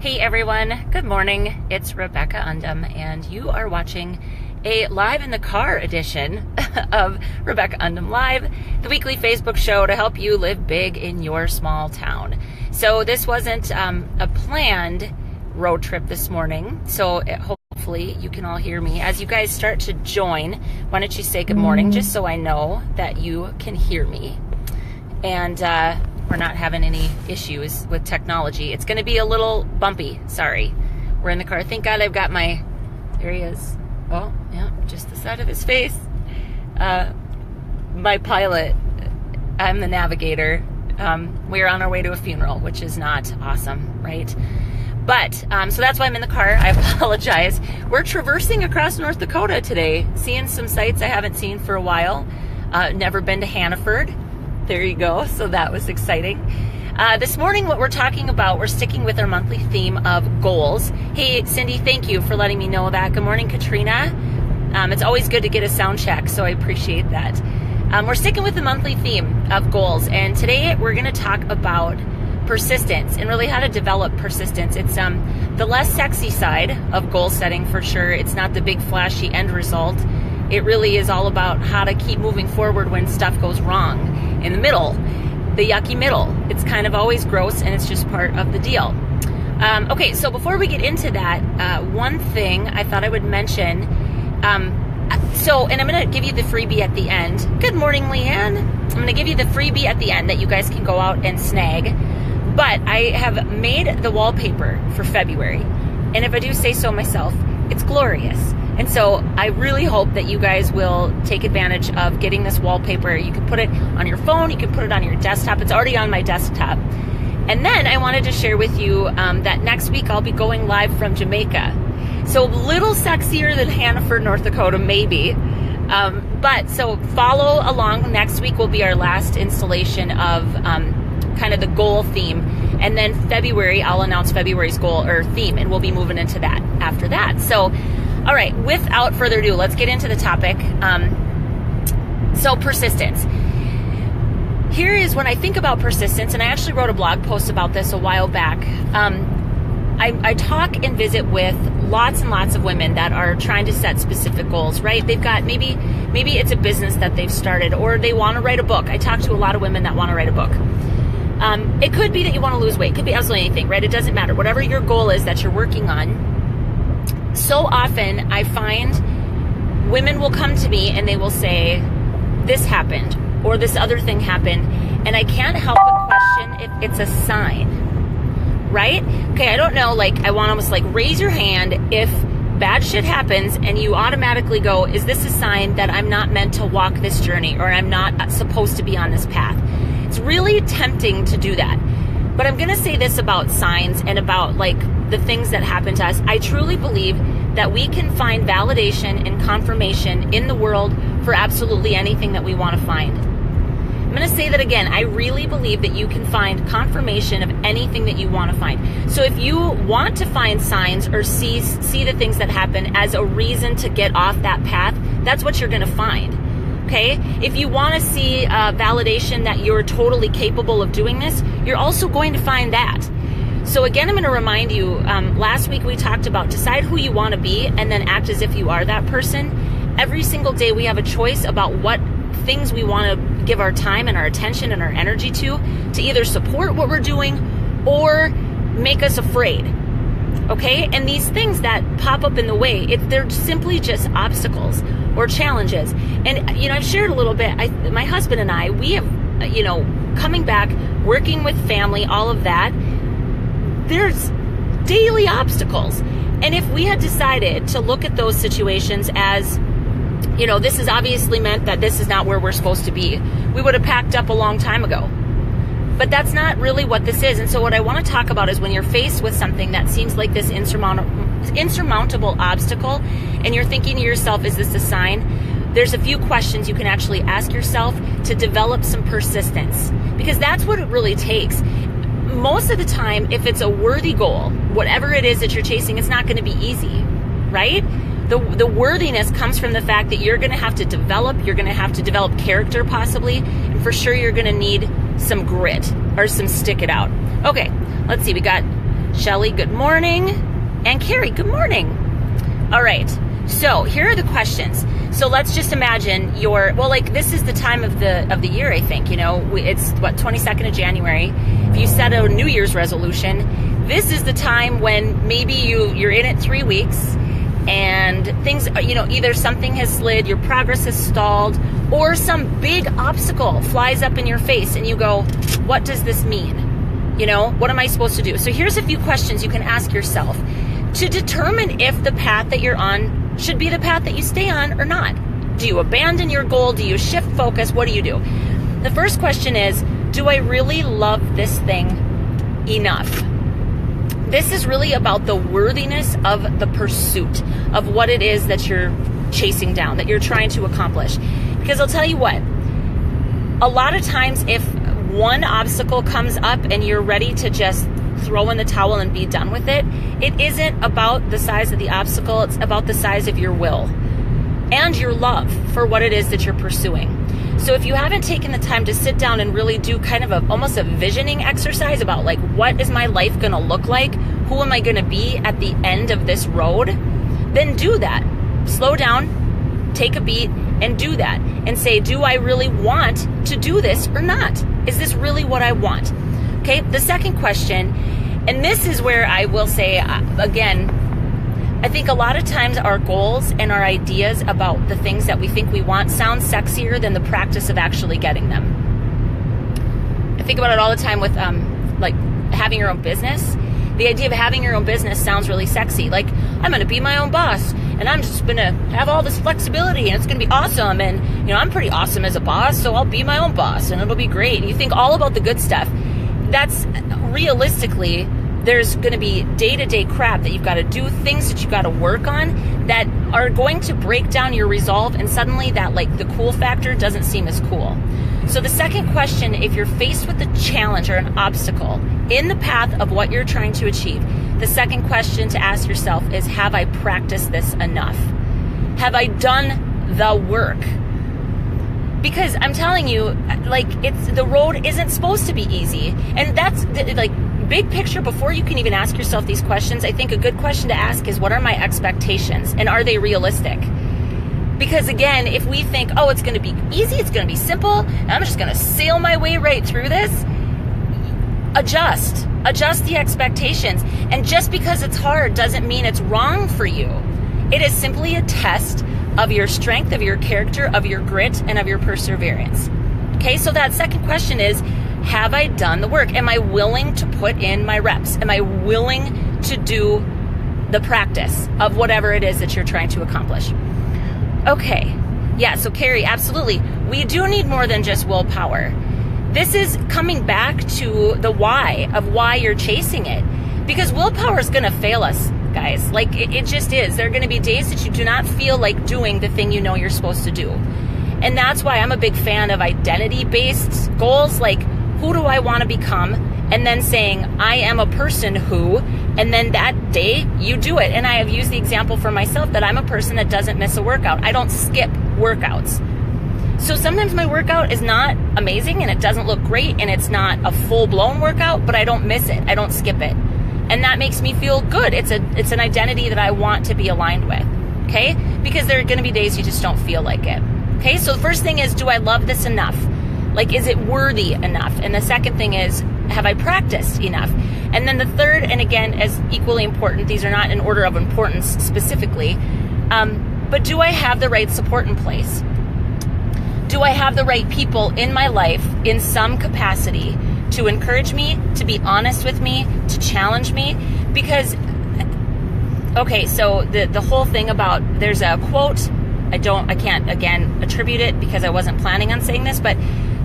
Hey everyone, good morning. It's Rebecca Undum, and you are watching a live in the car edition of Rebecca Undum Live, the weekly Facebook show to help you live big in your small town. So this wasn't a planned road trip this morning, so hopefully you can all hear me. As you guys start to join, why don't you say good morning, just so I know that you can hear me. And we're not having any issues with technology. It's going to be a little bumpy. Sorry. We're in the car. Thank God I've got my... There he is. Oh, yeah, just the side of his face. My pilot, I'm the navigator. We're on our way to a funeral, which is not awesome, right? But, so that's why I'm in the car. I apologize. We're traversing across North Dakota today, seeing some sights I haven't seen for a while. Never been to Hannaford. There you go. So that was exciting. This morning, what we're talking about, we're sticking with our monthly theme of goals. Hey, Cindy, thank you for letting me know that. Good morning, Katrina. It's always good to get a sound check, so I appreciate that. We're sticking with the monthly theme of goals, and today we're going to talk about persistence and really how to develop persistence. It's the less sexy side of goal setting for sure. It's not the big flashy end result. It really is all about how to keep moving forward when stuff goes wrong. In the middle, the yucky middle. It's kind of always gross, and it's just part of the deal. Okay, so before we get into that, one thing I thought I would mention, and I'm going to give you the freebie at the end. Good morning, Leanne. I'm going to give you the freebie at the end that you guys can go out and snag. But I have made the wallpaper for February, and if I do say so myself, it's glorious. And so I really hope that you guys will take advantage of getting this wallpaper. You can put it on your phone, you can put it on your desktop. It's already on my desktop. And then I wanted to share with you that next week I'll be going live from Jamaica. So a little sexier than Hannaford, North Dakota, maybe. But so follow along. Next week will be our last installation of kind of the goal theme. And then February, I'll announce February's goal or theme, and we'll be moving into that after that. So, all right, without further ado, let's get into the topic. So persistence. Here is when I think about persistence, and I actually wrote a blog post about this a while back. I talk and visit with lots and lots of women that are trying to set specific goals, right? They've got maybe it's a business that they've started, or they want to write a book. I talk to a lot of women that want to write a book. It could be that you want to lose weight. It could be absolutely anything, right? It doesn't matter. Whatever your goal is that you're working on. So often I find women will come to me and they will say, this happened or this other thing happened, and I can't help but question if it's a sign, right? Okay, I don't know, like I want to almost like raise your hand if bad shit happens and you automatically go, is this a sign that I'm not meant to walk this journey, or I'm not supposed to be on this path? It's really tempting to do that. But I'm going to say this about signs and about like the things that happen to us. I truly believe that we can find validation and confirmation in the world for absolutely anything that we want to find. I'm going to say that again. I really believe that you can find confirmation of anything that you want to find. So if you want to find signs or see the things that happen as a reason to get off that path, that's what you're going to find. Okay? If you want to see validation that you're totally capable of doing this, you're also going to find that. So again, I'm going to remind you, last week we talked about decide who you want to be and then act as if you are that person. Every single day we have a choice about what things we want to give our time and our attention and our energy to either support what we're doing or make us afraid. Okay? And these things that pop up in the way, they're simply just obstacles or challenges. And, I've shared a little bit, my husband and I, we have, coming back, working with family, all of that, there's daily obstacles. And if we had decided to look at those situations as, this is obviously meant that this is not where we're supposed to be, we would have packed up a long time ago. But that's not really what this is. And so what I want to talk about is when you're faced with something that seems like this insurmountable obstacle, and you're thinking to yourself, is this a sign? There's a few questions you can actually ask yourself to develop some persistence, because that's what it really takes. Most of the time, if it's a worthy goal, whatever it is that you're chasing, it's not going to be easy, right? The worthiness comes from the fact that you're going to have to develop character possibly, and for sure you're going to need some grit or some stick it out. Okay, let's see. We got Shelly, good morning. And Carrie, good morning. All right. So here are the questions. So let's just imagine this is the time of the year, I think, it's 22nd of January. If you set a New Year's resolution, this is the time when maybe you're in it 3 weeks and things, either something has slid, your progress has stalled, or some big obstacle flies up in your face and you go, what does this mean? What am I supposed to do? So here's a few questions you can ask yourself to determine if the path that you're on should be the path that you stay on or not. Do you abandon your goal? Do you shift focus? What do you do? The first question is, do I really love this thing enough? This is really about the worthiness of the pursuit of what it is that you're chasing down, that you're trying to accomplish. Because I'll tell you what, a lot of times if one obstacle comes up and you're ready to just throw in the towel and be done with it, it isn't about the size of the obstacle, it's about the size of your will and your love for what it is that you're pursuing. So if you haven't taken the time to sit down and really do kind of almost a visioning exercise about what is my life going to look like? Who am I going to be at the end of this road? Then do that. Slow down, take a beat, and do that. And say, do I really want to do this or not? Is this really what I want? Okay, the second question, and this is where I will say, again, I think a lot of times our goals and our ideas about the things that we think we want sound sexier than the practice of actually getting them. I think about it all the time with having your own business. The idea of having your own business sounds really sexy. I'm going to be my own boss and I'm just going to have all this flexibility and it's going to be awesome. And, I'm pretty awesome as a boss, so I'll be my own boss and it'll be great. And you think all about the good stuff. That's realistically, there's going to be day-to-day crap that you've got to do, things that you've got to work on that are going to break down your resolve, and suddenly that the cool factor doesn't seem as cool. So the second question, if you're faced with a challenge or an obstacle in the path of what you're trying to achieve, the second question to ask yourself is, have I practiced this enough? Have I done the work? Because I'm telling you, the road isn't supposed to be easy. And that's big picture. Before you can even ask yourself these questions, I think a good question to ask is, what are my expectations and are they realistic? Because again, if we think, oh, it's going to be easy, it's going to be simple, and I'm just going to sail my way right through this, adjust the expectations. And just because it's hard doesn't mean it's wrong for you. It is simply a test of your strength, of your character, of your grit, and of your perseverance. Okay, so that second question is, have I done the work? Am I willing to put in my reps? Am I willing to do the practice of whatever it is that you're trying to accomplish? Okay, yeah, so Carrie, absolutely. We do need more than just willpower. This is coming back to the why of why you're chasing it. Because willpower is going to fail us, guys. It just is. There are going to be days that you do not feel like doing the thing you know you're supposed to do. And that's why I'm a big fan of identity-based goals, who do I want to become? And then saying, I am a person who, and then that day you do it. And I have used the example for myself that I'm a person that doesn't miss a workout. I don't skip workouts. So sometimes my workout is not amazing and it doesn't look great and it's not a full-blown workout, but I don't miss it. I don't skip it. And that makes me feel good. It's an identity that I want to be aligned with, okay? Because there are going to be days you just don't feel like it, okay? So the first thing is, do I love this enough? Is it worthy enough? And the second thing is, have I practiced enough? And then the third, and again, as equally important, these are not in order of importance specifically, but do I have the right support in place? Do I have the right people in my life in some capacity to encourage me, to be honest with me, to challenge me? Because, okay, so the whole thing about, there's a quote, I can't, again, attribute it because I wasn't planning on saying this, but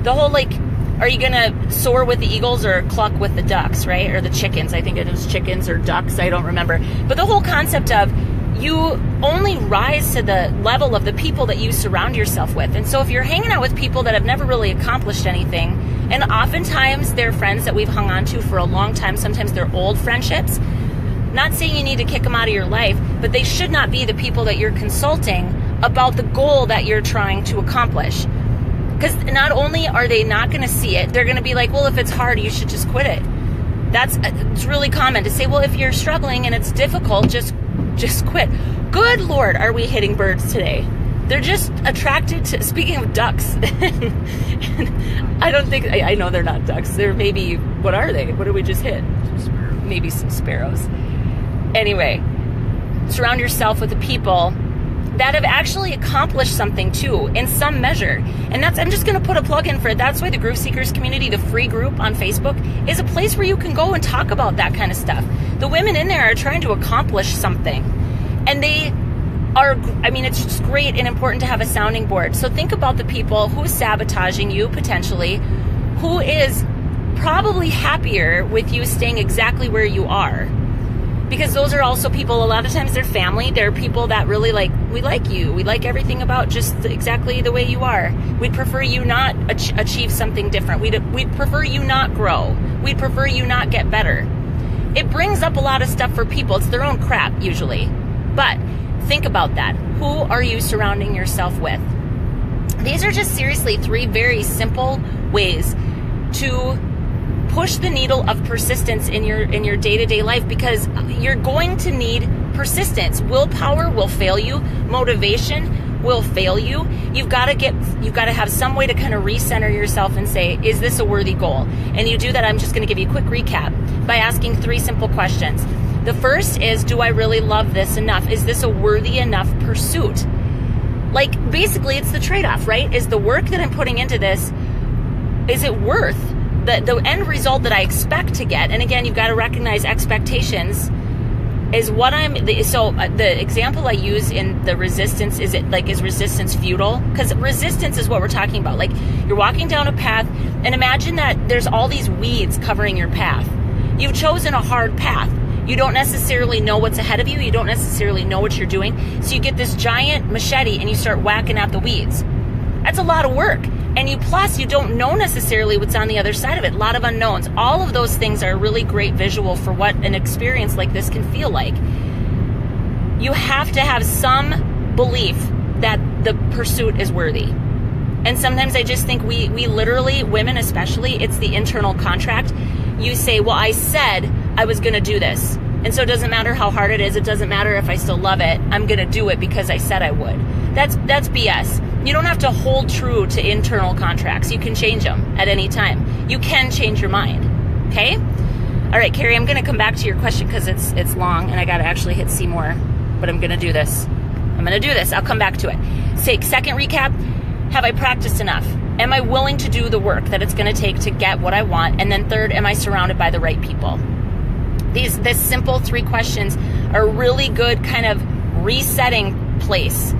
the whole, are you going to soar with the eagles or cluck with the ducks, right? Or the chickens. I think it was chickens or ducks. I don't remember. But the whole concept of you only rise to the level of the people that you surround yourself with. And so if you're hanging out with people that have never really accomplished anything, and oftentimes they're friends that we've hung on to for a long time, sometimes they're old friendships, not saying you need to kick them out of your life, but they should not be the people that you're consulting about the goal that you're trying to accomplish. Because not only are they not going to see it, they're going to be like, well, if it's hard, you should just quit it. It's really common to say, well, if you're struggling and it's difficult, just quit. Good Lord, are we hitting birds today? They're just attracted to, speaking of ducks, I don't think, I know they're not ducks. They're maybe, what are they? What did we just hit? Maybe some sparrows. Anyway, surround yourself with the people that have actually accomplished something too, in some measure. And I'm just going to put a plug in for it. That's why the Groove Seekers community, the free group on Facebook, is a place where you can go and talk about that kind of stuff. The women in there are trying to accomplish something. And it's just great and important to have a sounding board. So think about the people who's sabotaging you potentially, who is probably happier with you staying exactly where you are. Because those are also people, a lot of times they're family. They're people that really we like you. We like everything about just exactly the way you are. We'd prefer you not achieve something different. We'd prefer you not grow. We'd prefer you not get better. It brings up a lot of stuff for people. It's their own crap usually. But think about that. Who are you surrounding yourself with? These are just seriously 3 very simple ways to push the needle of persistence in your day-to-day life, because you're going to need persistence. Willpower will fail you. Motivation will fail you. You've got to have some way to kind of recenter yourself and say, is this a worthy goal? And you do that. I'm just going to give you a quick recap by asking 3 simple questions. The first is, do I really love this enough? Is this a worthy enough pursuit? Basically, it's the trade-off, right? Is the work that I'm putting into this, is it worth the end result that I expect to get? And again, you've got to recognize expectations is what the example I use in the resistance, is resistance futile? Because resistance is what we're talking about. You're walking down a path, and imagine that there's all these weeds covering your path. You've chosen a hard path. You don't necessarily know what's ahead of you. You don't necessarily know what you're doing. So you get this giant machete and you start whacking at the weeds. That's a lot of work. And you don't know necessarily what's on the other side of it. A lot of unknowns. All of those things are a really great visual for what an experience like this can feel like. You have to have some belief that the pursuit is worthy. And sometimes I just think we literally, women especially, it's the internal contract. You say, well, I said I was going to do this. And so it doesn't matter how hard it is. It doesn't matter if I still love it. I'm going to do it because I said I would. That's BS. You don't have to hold true to internal contracts. You can change them at any time. You can change your mind. Okay? All right, Carrie, I'm going to come back to your question because it's long and I got to actually hit see more. But I'm going to do this. I'll come back to it. Second recap. Have I practiced enough? Am I willing to do the work that it's going to take to get what I want? And then third, am I surrounded by the right people? This simple 3 questions are a really good kind of resetting place.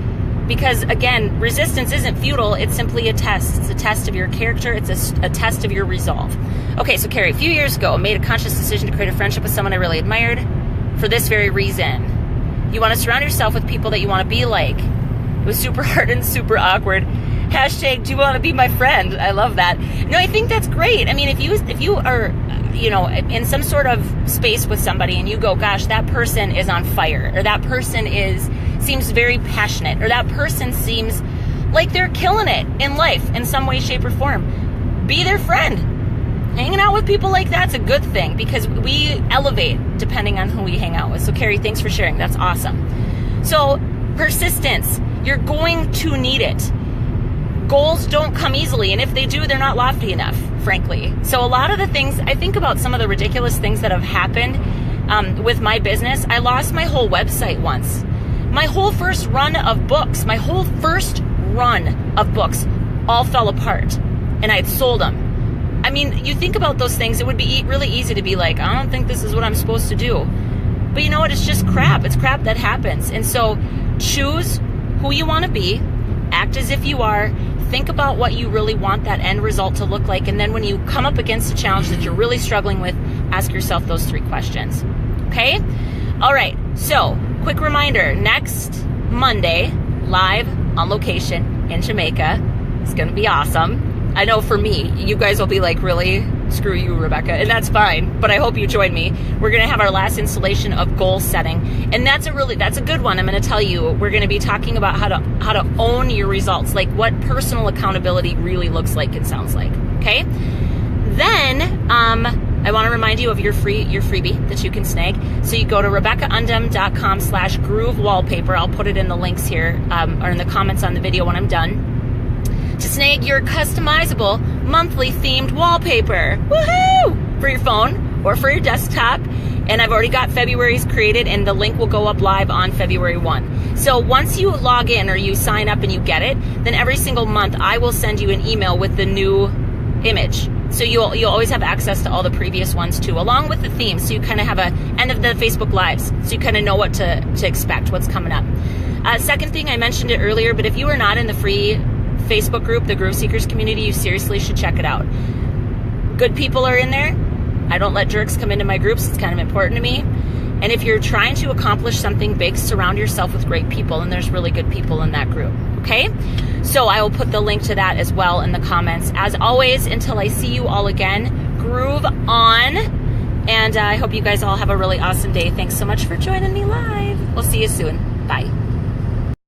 Because again, resistance isn't futile. It's simply a test. It's a test of your character. It's a test of your resolve. Okay, so Carrie, a few years ago, I made a conscious decision to create a friendship with someone I really admired for this very reason. You want to surround yourself with people that you want to be like. It was super hard and super awkward. # do you want to be my friend? I love that. No, I think that's great. I mean, if you are, in some sort of space with somebody and you go, gosh, that person is on fire, or that person seems very passionate, or that person seems like they're killing it in life in some way, shape, or form, be their friend. Hanging out with people like that's a good thing because we elevate depending on who we hang out with. So Carrie, thanks for sharing. That's awesome. So persistence, you're going to need it. Goals don't come easily, and if they do, they're not lofty enough, frankly. So a lot of the things, I think about some of the ridiculous things that have happened with my business. I lost my whole website once. My whole first run of books all fell apart, and I had sold them. I mean, you think about those things, it would be really easy to be like, I don't think this is what I'm supposed to do. But you know what? It's just crap. It's crap that happens. And so choose who you want to be. Act as if you are. Think about what you really want that end result to look like. And then when you come up against a challenge that you're really struggling with, ask yourself those 3 questions. Okay? All right. So, quick reminder. Next Monday, live on location in Jamaica. It's going to be awesome. I know for me, you guys will be like, really? Screw you, Rebecca. And that's fine. But I hope you join me. We're going to have our last installation of goal setting. And that's a good one. I'm going to tell you, we're going to be talking about how to own your results, like what personal accountability really looks like and sounds like. Okay? Then, I want to remind you of your freebie that you can snag. So you go to RebeccaUndum.com/groove wallpaper. I'll put it in the links here or in the comments on the video when I'm done, to snag your customizable monthly themed wallpaper. Woohoo! For your phone or for your desktop. And I've already got February's created, and the link will go up live on February 1. So once you log in or you sign up and you get it, then every single month I will send you an email with the new image. So you'll always have access to all the previous ones too, along with the theme. So you kind of have and the Facebook Lives. So you kind of know what to expect, what's coming up. Second thing, I mentioned it earlier, but if you are not in the free Facebook group, the Groove Seekers community, you seriously should check it out. Good people are in there. I don't let jerks come into my groups. It's kind of important to me. And if you're trying to accomplish something big, surround yourself with great people, and there's really good people in that group, okay? So I will put the link to that as well in the comments. As always, until I see you all again, groove on, and I hope you guys all have a really awesome day. Thanks so much for joining me live. We'll see you soon. Bye.